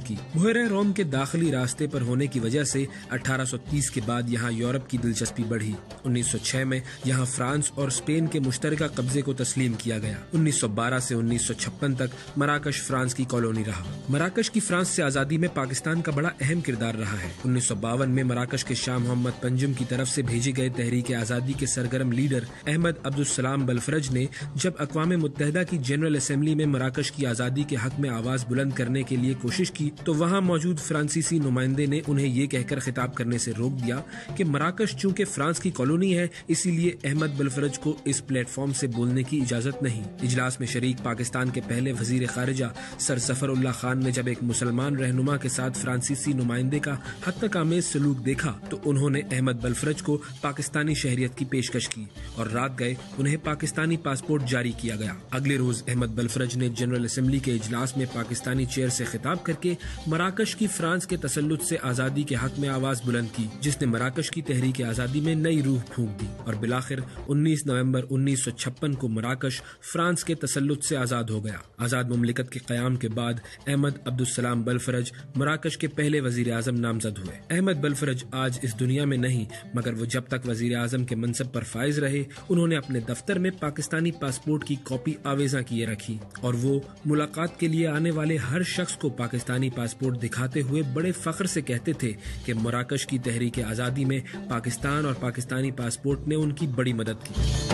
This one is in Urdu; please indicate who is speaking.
Speaker 1: کی۔ بحیرہ روم کے داخلی راستے پر ہونے کی وجہ سے 1830 کے بعد یہاں یورپ کی دلچسپی بڑھی۔ 1906 میں یہاں فرانس اور اسپین کے مشترکہ قبضے کو تسلیم کیا گیا۔ 1912 سے 1956 تک مراکش فرانس کی کالونی رہا۔ مراکش کی فرانس سے آزادی میں پاکستان کا بڑا اہم کردار رہا ہے۔ 1952 میں مراکش کے شاہ محمد پنجم کی طرف سے بھیجے گئے تحریک آزادی کے سرگرم لیڈر احمد عبدالسلام بلفرج نے جب اقوام متحدہ کی جنرل اسمبلی میں مراکش کی آزادی کے حق میں آواز بلند کرنے کے لیے کوشش کی تو وہاں موجود فرانسیسی نمائندے نے انہیں یہ کہہ کر خطاب کرنے سے روک دیا کہ مراکش چونکہ فرانس کی کالونی ہے اسی لیے احمد بلفرج کو اس پلیٹ فارم سے بولنے کی اجازت نہیں۔ اجلاس میں شریک پاکستان کے پہلے وزیر خارجہ سر ظفر اللہ خان نے جب ایک مسلمان رہنما کے ساتھ فرانسیسی نمائندے کا حد تک آمیز سلوک دیکھا تو انہوں نے احمد بلفرج کو پاکستانی شہریت کی پیشکش کی اور رات گئے انہیں پاکستانی پاسپورٹ جاری کیا گیا۔ اگلے روز احمد بلفرج نے جنرل اسمبلی کے اجلاس میں پاکستانی چیئر سے خطاب کر کے مراکش کی فرانس کے تسلط سے آزادی کے حق میں آواز بلند کی، جس نے مراکش کی تحریک آزادی میں نئی روح پھونک دی اور بالآخر 19 نومبر 1956 کو مراکش فرانس کے تسلط سے آزاد ہو گیا۔ آزاد مملکت کے قیام کے بعد احمد عبدالسلام بلفرج مراکش کے پہلے وزیر اعظم نامزد ہوئے۔ احمد بلفرج آج اس دنیا میں نہیں مگر وہ جب تک وزیر اعظم کے منصب پر فائز رہے انہوں نے اپنے دفتر میں پاکستانی پاسپورٹ کی کاپی آویزاں کیے رکھی اور وہ ملاقات کے لیے آنے والے ہر شخص کو پاکستانی پاسپورٹ دکھاتے ہوئے بڑے فخر سے کہتے تھے کہ مراکش کی تحریک آزادی میں پاکستان اور پاکستانی پاسپورٹ نے ان کی بڑی مدد کی۔